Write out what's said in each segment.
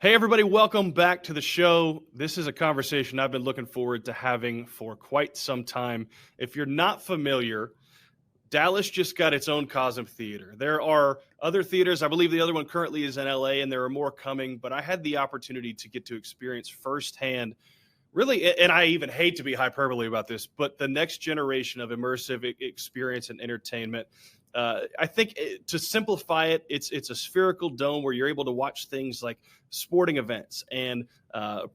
Hey, everybody, welcome back to the show. This is a conversation I've been looking forward to having for quite some time. If you're not familiar, Dallas just got its own Cosm theater. There are other theaters. I believe the other one currently is in LA, and there are more coming, but I had the opportunity to get to experience firsthand, really, and I even hate to be hyperbole about this, but the next generation of immersive experience and entertainment. I think to simplify it, it's a spherical dome where you're able to watch things like sporting events and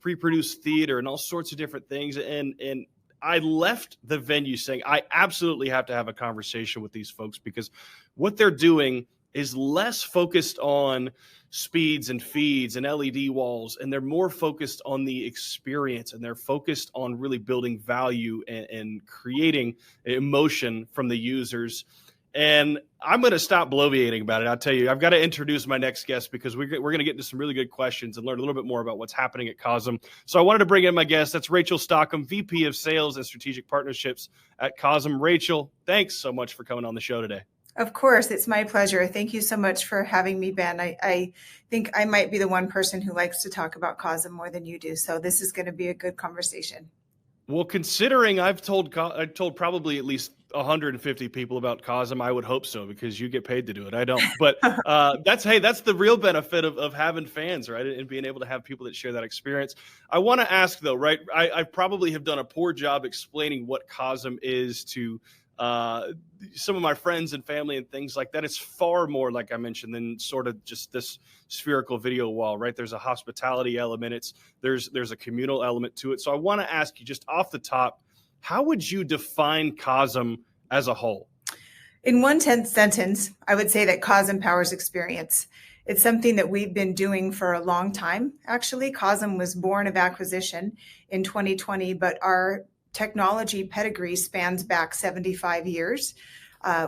pre-produced theater and all sorts of different things. And I left the venue saying I absolutely have to have a conversation with these folks because what they're doing is less focused on speeds and feeds and LED walls, and they're more focused on the experience, and they're focused on really building value and creating emotion from the users. And I'm going to stop bloviating about it. I'll tell you, I've got to introduce my next guest because we're going to get into some really good questions and learn a little bit more about what's happening at Cosm. So I wanted to bring in my guest. That's Rachel Stockham, VP of Sales and Strategic Partnerships at Cosm. Rachel, thanks so much for coming on the show today. Of course, it's my pleasure. Thank you so much for having me, Ben. I think I might be the one person who likes to talk about Cosm more than you do. So this is going to be a good conversation. Well, considering I told probably at least 150 people about Cosm, I would hope so because you get paid to do it. I don't, but that's the real benefit of having fans, right? And being able to have people that share that experience. I want to ask though, right? I probably have done a poor job explaining what Cosm is to some of my friends and family and things like that. It's far more, like I mentioned, than sort of just this spherical video wall, right? There's a hospitality element. There's a communal element to it. So I want to ask you just off the top, how would you define Cosm as a whole? In one sentence, I would say that Cosm powers experience. It's something that we've been doing for a long time. Actually, Cosm was born of acquisition in 2020, but our technology pedigree spans back 75 years.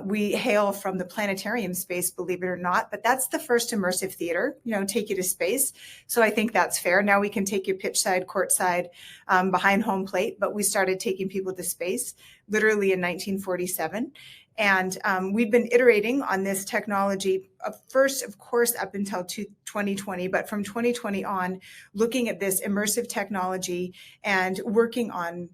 We hail from the planetarium space, believe it or not, but that's the first immersive theater, take you to space. So I think that's fair. Now we can take you pitch side, court side, behind home plate, but we started taking people to space literally in 1947. And we've been iterating on this technology first, of course, up until 2020, but from 2020 on, looking at this immersive technology and working on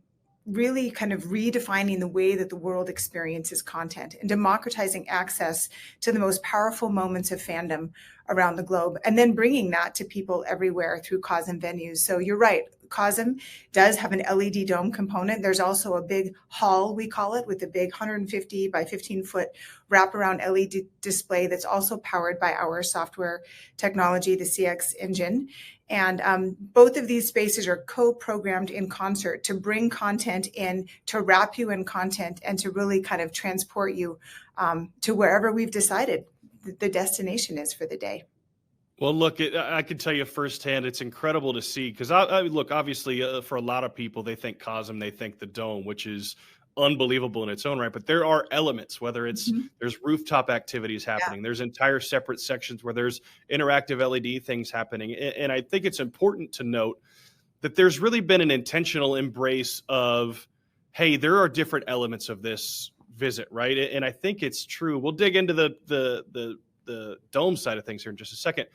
really kind of redefining the way that the world experiences content and democratizing access to the most powerful moments of fandom around the globe, and then bringing that to people everywhere through Cosm venues. So you're right, Cosm does have an LED dome component. There's also a big hall, we call it, with a big 150 by 15 foot wraparound LED display that's also powered by our software technology, the CX engine. And both of these spaces are co-programmed in concert to bring content in, to wrap you in content, and to really kind of transport you to wherever we've decided the destination is for the day. Well, look, I can tell you firsthand, it's incredible to see because I look, obviously, for a lot of people, they think Cosm, they think the dome, which is unbelievable in its own right. But there are elements, whether it's there's rooftop activities happening, there's entire separate sections where there's interactive LED things happening. And I think it's important to note that there's really been an intentional embrace of, hey, there are different elements of this visit, right? And I think it's true. We'll dig into the dome side of things here in just a second.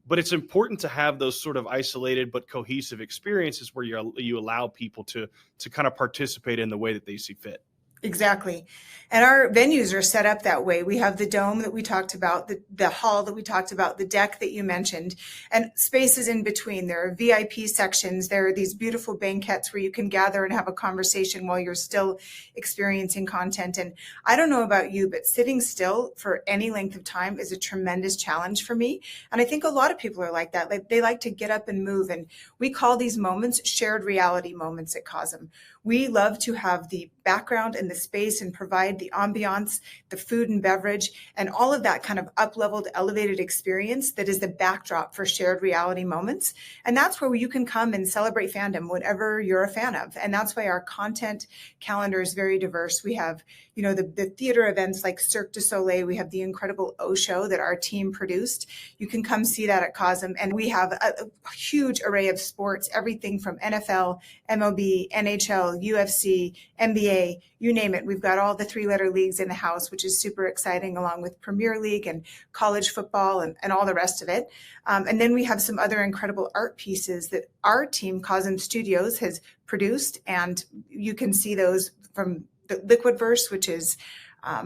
But it's important to have those sort of isolated but cohesive experiences where you allow people to kind of participate in the way that they see fit. Exactly. And our venues are set up that way. We have the dome that we talked about, the hall that we talked about, the deck that you mentioned, and spaces in between. There are VIP sections. There are these beautiful banquettes where you can gather and have a conversation while you're still experiencing content. And I don't know about you, but sitting still for any length of time is a tremendous challenge for me. And I think a lot of people are like that. Like, they like to get up and move. And we call these moments shared reality moments at Cosm. We love to have the background and the space and provide the ambiance, the food and beverage, and all of that kind of up-leveled, elevated experience that is the backdrop for shared reality moments. And that's where you can come and celebrate fandom, whatever you're a fan of. And that's why our content calendar is very diverse. We have, the theater events like Cirque du Soleil. We have the incredible O Show that our team produced. You can come see that at Cosm. And we have a huge array of sports, everything from NFL, MLB, NHL, UFC, NBA, you name name it. We've got all the 3-letter leagues in the house, which is super exciting, along with Premier League and college football and all the rest of it. And then we have some other incredible art pieces that our team, Cosm Studios, has produced. And you can see those from the Liquidverse, which is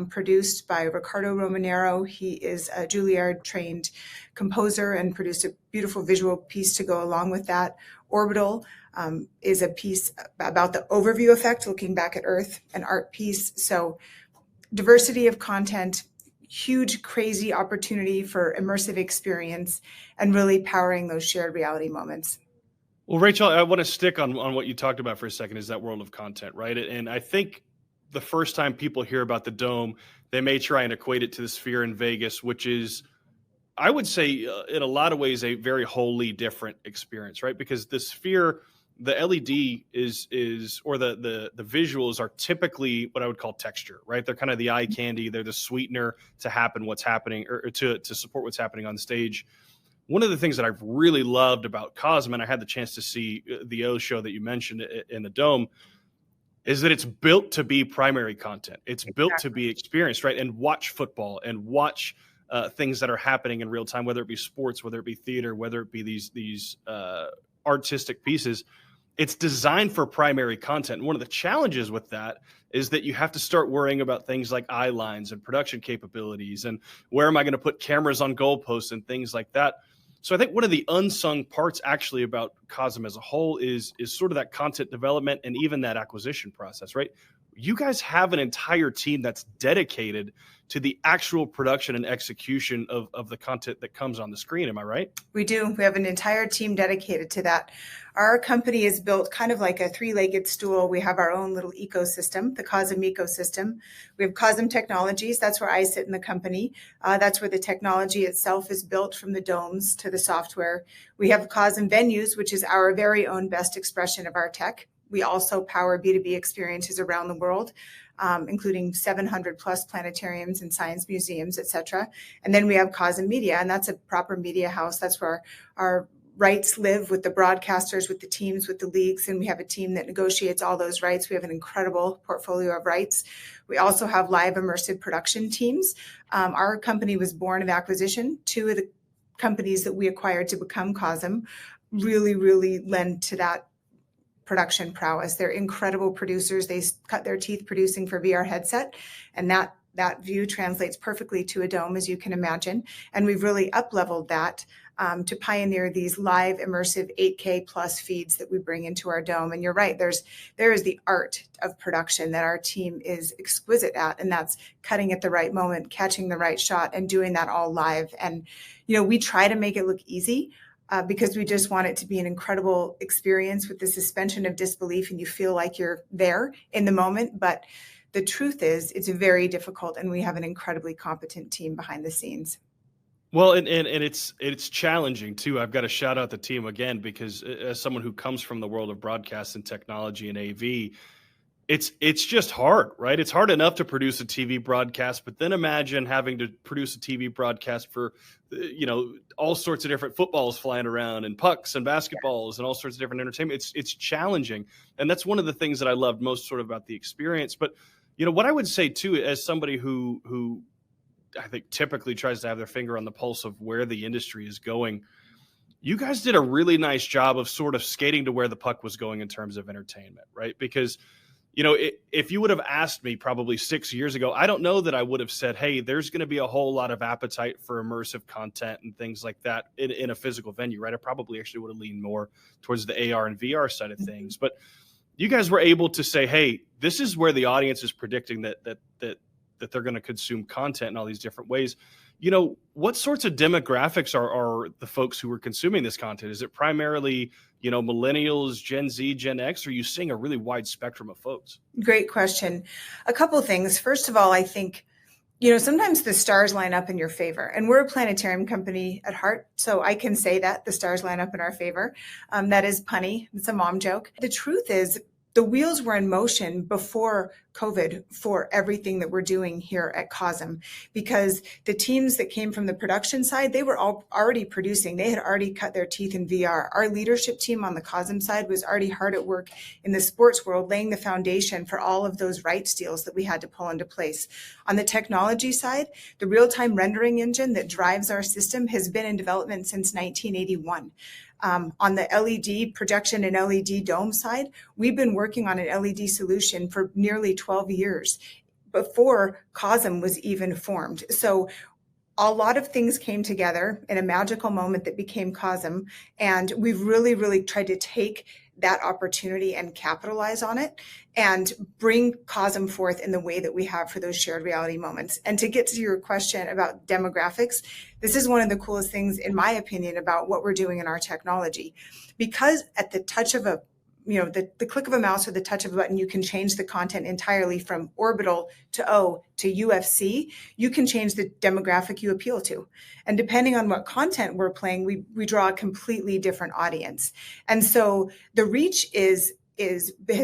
produced by Ricardo Romanero. He is a Juilliard-trained composer and produced a beautiful visual piece to go along with that. Orbital is a piece about the overview effect, looking back at Earth, an art piece. So diversity of content, huge, crazy opportunity for immersive experience, and really powering those shared reality moments. Well, Rachel, I want to stick on what you talked about for a second, is that world of content, right? And I think the first time people hear about the Dome, they may try and equate it to the Sphere in Vegas, which is, I would say, in a lot of ways, a very wholly different experience, right? Because the Sphere, the LED or the visuals are typically what I would call texture, right? They're kind of the eye candy. They're the sweetener to happen what's happening, or to support what's happening on stage. One of the things that I've really loved about Cosm, and I had the chance to see the O show that you mentioned in the Dome, is that it's built to be primary content. It's built to be experienced, right? And watch football and watch things that are happening in real time, whether it be sports, whether it be theater, whether it be these artistic pieces. It's designed for primary content. And one of the challenges with that is that you have to start worrying about things like eye lines and production capabilities, and where am I going to put cameras on goalposts and things like that. So I think one of the unsung parts actually about Cosm as a whole is sort of that content development and even that acquisition process, right? You guys have an entire team that's dedicated to the actual production and execution of the content that comes on the screen. Am I right? We do. We have an entire team dedicated to that. Our company is built kind of like a 3-legged stool. We have our own little ecosystem, the Cosm ecosystem. We have Cosm Technologies. That's where I sit in the company. That's where the technology itself is built, from the domes to the software. We have Cosm Venues, which is our very own best expression of our tech. We also power B2B experiences around the world, including 700 plus planetariums and science museums, et cetera. And then we have Cosm Media, and that's a proper media house. That's where our rights live, with the broadcasters, with the teams, with the leagues, and we have a team that negotiates all those rights. We have an incredible portfolio of rights. We also have live immersive production teams. Our company was born of acquisition. 2 of the companies that we acquired to become Cosm really lend to that production prowess. They're incredible producers. They cut their teeth producing for VR headset, and that view translates perfectly to a dome, as you can imagine. And we've really up-leveled that to pioneer these live immersive 8K plus feeds that we bring into our dome. And you're right, there is the art of production that our team is exquisite at, and that's cutting at the right moment, catching the right shot, and doing that all live. And we try to make it look easy, because we just want it to be an incredible experience with the suspension of disbelief, and you feel like you're there in the moment. But the truth is, it's very difficult, and we have an incredibly competent team behind the scenes. Well, and it's challenging too. I've got to shout out the team again, because as someone who comes from the world of broadcast and technology and AV, it's just hard, right? It's hard enough to produce a TV broadcast, but then imagine having to produce a TV broadcast for, all sorts of different footballs flying around and pucks and basketballs and all sorts of different entertainment. It's challenging. And that's one of the things that I loved most sort of about the experience. But, what I would say too, as somebody who I think typically tries to have their finger on the pulse of where the industry is going, you guys did a really nice job of sort of skating to where the puck was going in terms of entertainment, right? Because if you would have asked me probably 6 years ago, I don't know that I would have said, hey, there's going to be a whole lot of appetite for immersive content and things like that in a physical venue, right? I probably actually would have leaned more towards the AR and VR side of things. But you guys were able to say, hey, this is where the audience is predicting that they're going to consume content in all these different ways. What sorts of demographics are the folks who are consuming this content? Is it primarily, millennials, Gen Z, Gen X? Or are you seeing a really wide spectrum of folks? Great question. A couple of things. First of all, I think, sometimes the stars line up in your favor, and we're a planetarium company at heart. So I can say that the stars line up in our favor. That is punny. It's a mom joke. The truth is, the wheels were in motion before COVID for everything that we're doing here at Cosm, because the teams that came from the production side, they were all already producing. They had already cut their teeth in VR. Our leadership team on the Cosm side was already hard at work in the sports world, laying the foundation for all of those rights deals that we had to pull into place. On the technology side, the real-time rendering engine that drives our system has been in development since 1981. On the LED projection and LED dome side, we've been working on an LED solution for nearly 12 years before Cosm was even formed. So a lot of things came together in a magical moment that became Cosm, and we've really, really tried to take that opportunity and capitalize on it and bring Cosm forth in the way that we have for those shared reality moments. And to get to your question about demographics, this is one of the coolest things, in my opinion, about what we're doing in our technology. Because at the touch of the click of a mouse or the touch of a button, you can change the content entirely from orbital to O to UFC. You can change the demographic you appeal to. And depending on what content we're playing, we draw a completely different audience. And so the reach has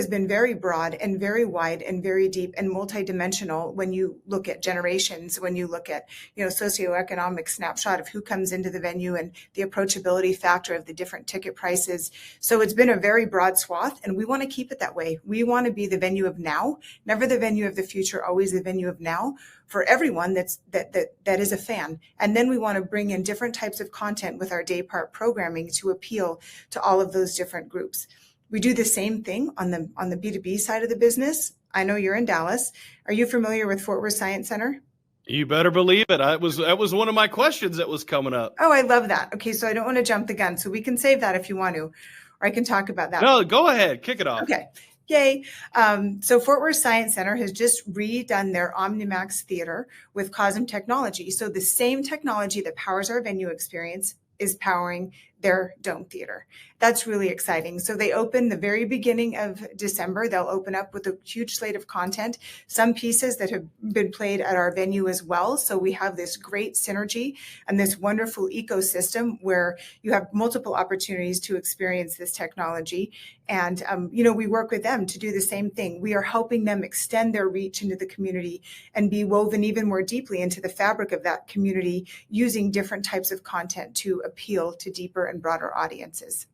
been very broad and very wide and very deep and multidimensional when you look at generations, when you look at, socioeconomic snapshot of who comes into the venue and the approachability factor of the different ticket prices. So it's been a very broad swath, and we want to keep it that way. We want to be the venue of now, never the venue of the future, always the venue of now for everyone that is a fan. And then we want to bring in different types of content with our day part programming to appeal to all of those different groups. We do the same thing on the B2B side of the business. I know you're in Dallas. Are you familiar with Fort Worth Science Center? You better believe it. That was one of my questions that was coming up. Oh, I love that. Okay, so I don't want to jump the gun. So we can save that if you want to, or I can talk about that. No, go ahead. Kick it off. Okay. Yay. So Fort Worth Science Center has just redone their OmniMax Theater with Cosm technology. So the same technology that powers our venue experience is powering their dome theater. That's really exciting. So they open the very beginning of December. They'll open up with a huge slate of content, some pieces that have been played at our venue as well. So we have this great synergy and this wonderful ecosystem where you have multiple opportunities to experience this technology. And, we work with them to do the same thing. We are helping them extend their reach into the community and be woven even more deeply into the fabric of that community using different types of content to appeal to deeper and broader audiences.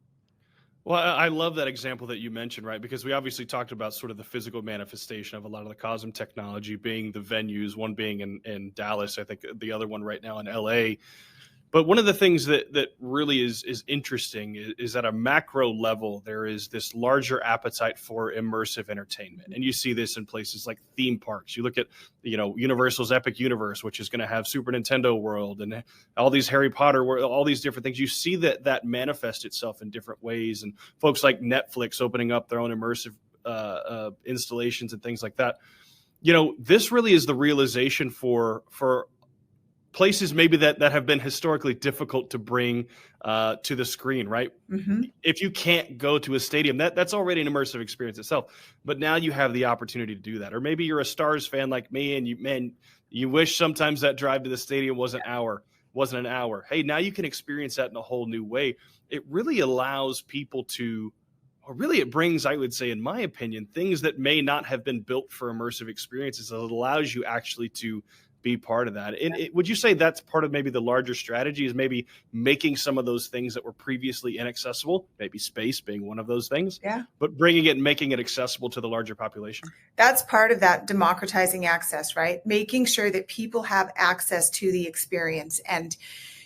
Well, I love that example that you mentioned, right? Because we obviously talked about sort of the physical manifestation of a lot of the Cosm technology being the venues, one being in Dallas, I think the other one right now in LA. But one of the things that really is interesting is at a macro level, there is this larger appetite for immersive entertainment. And you see this in places like theme parks. You look at, Universal's Epic Universe, which is going to have Super Nintendo World and all these Harry Potter World, all these different things. You see that manifest itself in different ways. And folks like Netflix opening up their own immersive installations and things like that. This really is the realization for places maybe that have been historically difficult to bring to the screen, right? Mm-hmm. If you can't go to a stadium, that's already an immersive experience itself. But now you have the opportunity to do that. Or maybe you're a Stars fan like me, and you wish sometimes that drive to the stadium wasn't an hour. Hey, now you can experience that in a whole new way. It really allows people to, or really it brings, I would say, in my opinion, things that may not have been built for immersive experiences. It allows you actually to be part of that. And would you say that's part of maybe the larger strategy, is maybe making some of those things that were previously inaccessible, maybe space being one of those things, but bringing it and making it accessible to the larger population? That's part of that democratizing access, right? Making sure that people have access to the experience. And,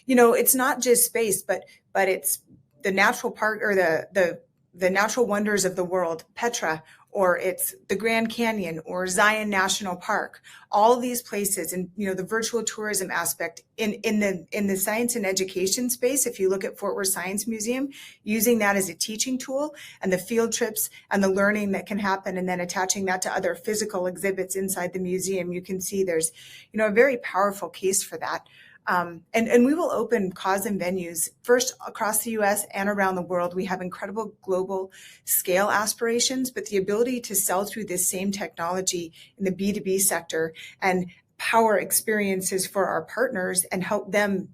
it's not just space, but it's the natural park or the natural wonders of the world, Petra, or it's the Grand Canyon or Zion National Park, all of these places, and the virtual tourism aspect in the science and education space. If you look at Fort Worth Science Museum, using that as a teaching tool and the field trips and the learning that can happen, and then attaching that to other physical exhibits inside the museum, you can see there's a very powerful case for that. And we will open Cosm venues first across the U.S. and around the world. We have incredible global scale aspirations, but the ability to sell through this same technology in the B2B sector and power experiences for our partners and help them,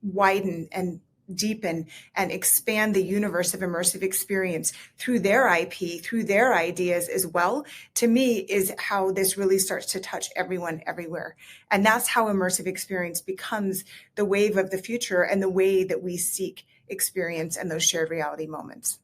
widen and deepen and expand the universe of immersive experience through their IP, through their ideas as well, to me is how this really starts to touch everyone everywhere. And that's how immersive experience becomes the wave of the future and the way that we seek experience and those shared reality moments.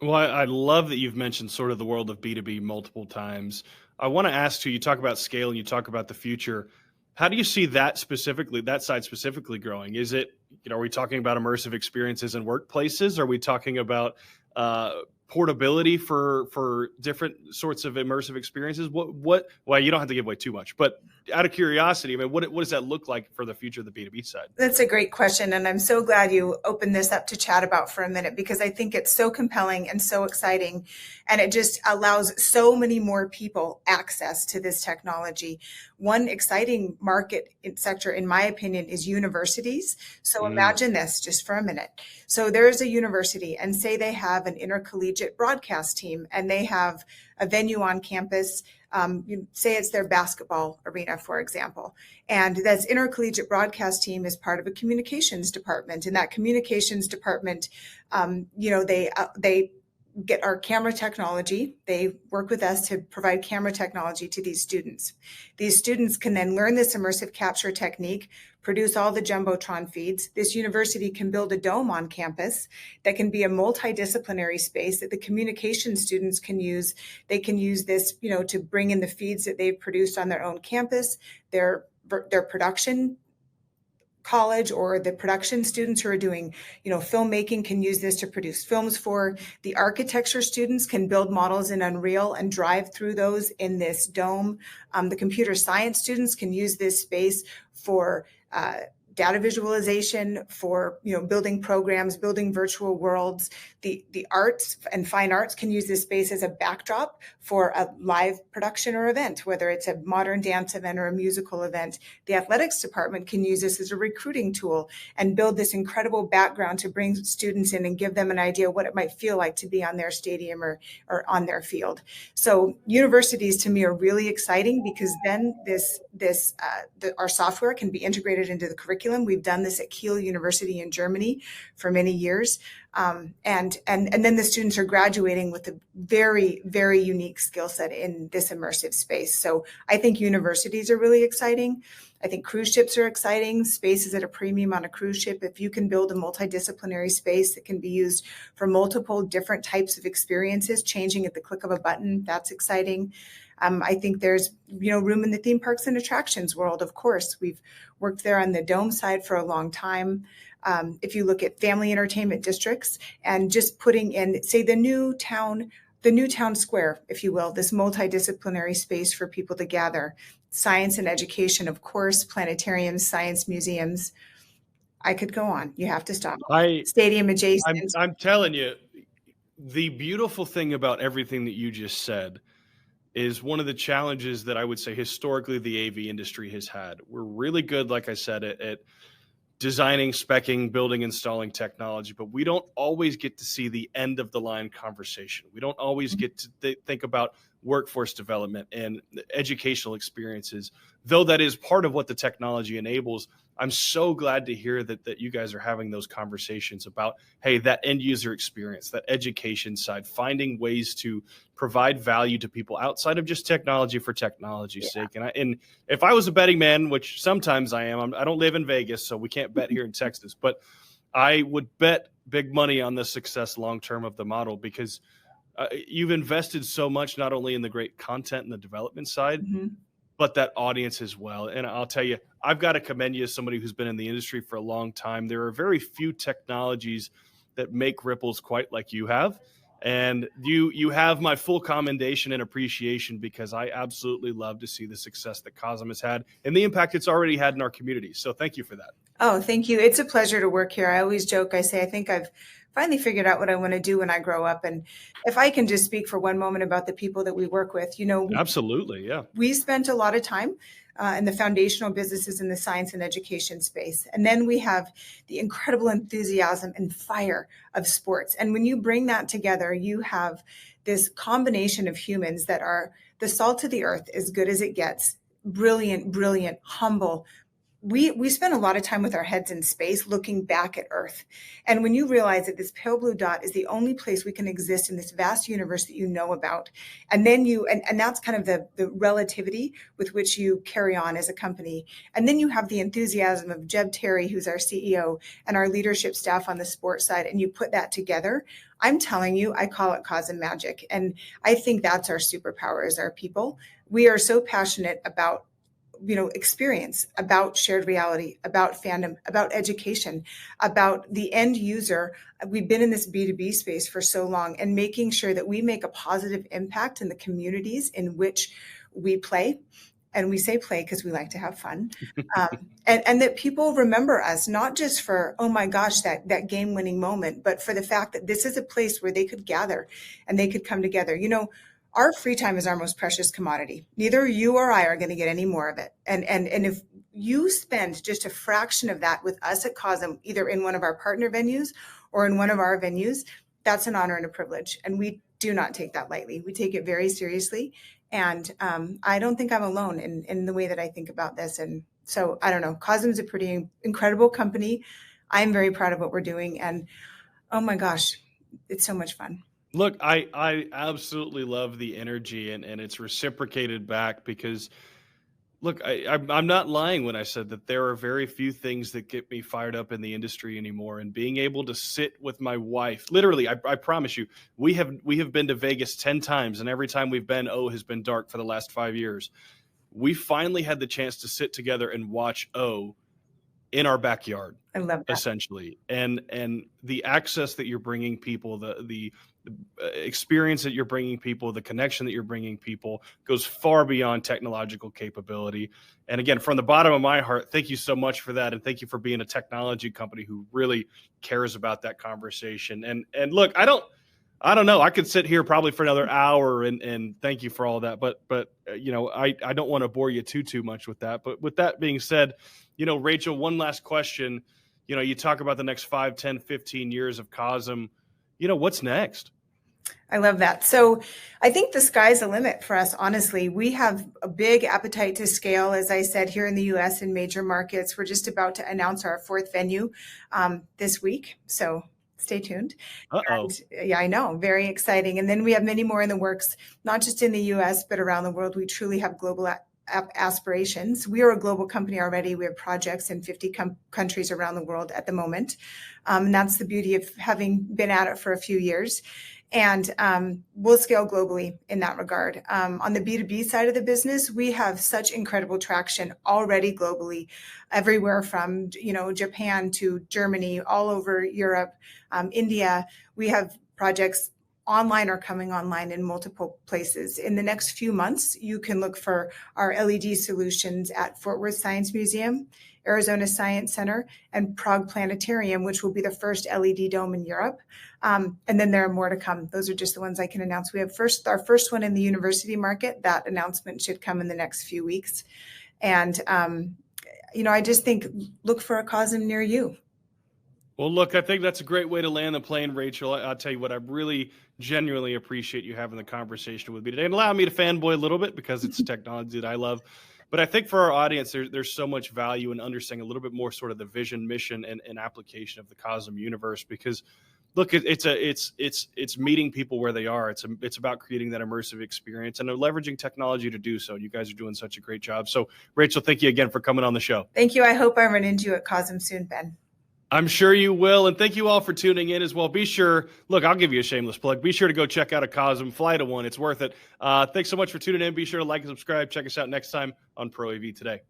Well, I love that you've mentioned sort of the world of B2B multiple times. I want to ask you talk about scale and you talk about the future. How do you see that specifically, that side specifically growing? Is it, are we talking about immersive experiences in workplaces? Are we talking about portability for different sorts of immersive experiences? Well, you don't have to give away too much, but out of curiosity, I mean, what does that look like for the future of the B2B side? That's a great question. And I'm so glad you opened this up to chat about for a minute, because I think it's so compelling and so exciting. And it just allows so many more people access to this technology. One exciting market sector, in my opinion, is universities. So imagine this just for a minute. So there's a university, and say they have an intercollegiate broadcast team, and they have a venue on campus. You say it's their basketball arena, for example, and that's intercollegiate broadcast team is part of a communications department, and that communications department, they get our camera technology. They work with us to provide camera technology to these students. These students can then learn this immersive capture technique, produce all the Jumbotron feeds. This university can build a dome on campus that can be a multidisciplinary space that the communication students can use. They can use this, to bring in the feeds that they've produced on their own campus. Their production college or the production students who are doing, filmmaking can use this to produce films for. The architecture students can build models in Unreal and drive through those in this dome. The computer science students can use this space for data visualization, for building programs, building virtual worlds. The arts and fine arts can use this space as a backdrop for a live production or event, whether it's a modern dance event or a musical event. The athletics department can use this as a recruiting tool and build this incredible background to bring students in and give them an idea what it might feel like to be on their stadium or on their field. So universities to me are really exciting, because then our software can be integrated into the curriculum. We've done this at Kiel University in Germany for many years. And then the students are graduating with a very, very unique skill set in this immersive space. So I think universities are really exciting. I think cruise ships are exciting. Space is at a premium on a cruise ship. If you can build a multidisciplinary space that can be used for multiple different types of experiences, changing at the click of a button, that's exciting. I think there's, room in the theme parks and attractions world. Of course, we've worked there on the dome side for a long time. If you look at family entertainment districts and just putting in, say, the new town square, if you will, this multidisciplinary space for people to gather. Science and education, of course, planetariums, science museums. I could go on. You have to stop. Stadium adjacent. I'm telling you, the beautiful thing about everything that you just said is one of the challenges that I would say historically the AV industry has had. We're really good, like I said, at designing, speccing, building, installing technology, but we don't always get to see the end of the line conversation. We don't always get to think about workforce development and educational experiences, though that is part of what the technology enables. I'm so glad to hear that you guys are having those conversations about, hey, that end user experience, that education side, finding ways to provide value to people outside of just technology for technology's sake. And if I was a betting man, which sometimes I am, I don't live in Vegas, so we can't bet here in Texas, but I would bet big money on the success long-term of the model, because you've invested so much, not only in the great content and the development side, but that audience as well. And I'll tell you, I've got to commend you as somebody who's been in the industry for a long time. There are very few technologies that make ripples quite like you have. And you have my full commendation and appreciation, because I absolutely love to see the success that Cosm has had and the impact it's already had in our community. So thank you for that. Oh, thank you. It's a pleasure to work here. I always joke, I say, I think I've finally figured out what I want to do when I grow up. And if I can just speak for one moment about the people that we work with, Absolutely. Yeah. We spent a lot of time in the foundational businesses in the science and education space. And then we have the incredible enthusiasm and fire of sports. And when you bring that together, you have this combination of humans that are the salt of the earth, as good as it gets, brilliant, humble, we spend a lot of time with our heads in space looking back at Earth. And when you realize that this pale blue dot is the only place we can exist in this vast universe that you know about, and then and that's kind of the relativity with which you carry on as a company. And then you have the enthusiasm of Jeb Terry, who's our CEO, and our leadership staff on the sports side, and you put that together. I'm telling you, I call it Cosm magic. And I think that's our superpower as our people. We are so passionate about experience, about shared reality, about fandom, about education, about the end user. We've been in this B2B space for so long, and making sure that we make a positive impact in the communities in which we play. And we say play because we like to have fun. And that people remember us, not just for, oh my gosh, that game-winning moment, but for the fact that this is a place where they could gather and they could come together. Our free time is our most precious commodity. Neither you or I are going to get any more of it. And if you spend just a fraction of that with us at Cosm, either in one of our partner venues or in one of our venues, that's an honor and a privilege. And we do not take that lightly. We take it very seriously. And I don't think I'm alone in the way that I think about this. And so I don't know, Cosm is a pretty incredible company. I'm very proud of what we're doing. And oh my gosh, it's so much fun. Look, I absolutely love the energy, and it's reciprocated back because, look, I'm not lying when I said that there are very few things that get me fired up in the industry anymore. And being able to sit with my wife, literally, I promise you, we have been to Vegas 10 times, and every time we've been, has been dark for the last 5 years. We finally had the chance to sit together and watch in our backyard. I love that. Essentially, and the access that you're bringing people, the experience that you're bringing people, the connection that you're bringing people goes far beyond technological capability. And again, from the bottom of my heart, thank you so much for that, and thank you for being a technology company who really cares about that conversation. And look, I don't know. I could sit here probably for another hour and thank you for all that, but I don't want to bore you too much with that. But with that being said, Rachel, one last question. You talk about the next 5, 10, 15 years of Cosm. What's next? I love that. So I think the sky's the limit for us, honestly. We have a big appetite to scale, as I said, here in the US in major markets. We're just about to announce our 4th venue this week. So stay tuned. And, yeah, I know. Very exciting. And then we have many more in the works, not just in the US, but around the world. We truly have global aspirations. We are a global company already. We have projects in 50 countries around the world at the moment. And that's the beauty of having been at it for a few years. And we'll scale globally in that regard. On the B2B side of the business, we have such incredible traction already globally, everywhere from Japan to Germany, all over Europe, India. We have projects online or coming online in multiple places. In the next few months, you can look for our LED solutions at Fort Worth Science Museum, Arizona Science Center, and Prague Planetarium, which will be the first LED dome in Europe. And then there are more to come. Those are just the ones I can announce. We have our first one in the university market. That announcement should come in the next few weeks. And, I just think, look for a Cosm near you. Well, look, I think that's a great way to land the plane, Rachel. I'll tell you what, I really genuinely appreciate you having the conversation with me today and allow me to fanboy a little bit because it's technology that I love. But I think for our audience, there's so much value in understanding a little bit more sort of the vision, mission, and application of the Cosm universe. Because, look, it's meeting people where they are. It's about creating that immersive experience and leveraging technology to do so. You guys are doing such a great job. So, Rachel, thank you again for coming on the show. Thank you. I hope I run into you at Cosm soon, Ben. I'm sure you will. And thank you all for tuning in as well. Be sure, look, I'll give you a shameless plug. Be sure to go check out a Cosm, fly to one. It's worth it. Thanks so much for tuning in. Be sure to like and subscribe. Check us out next time on ProAV Today.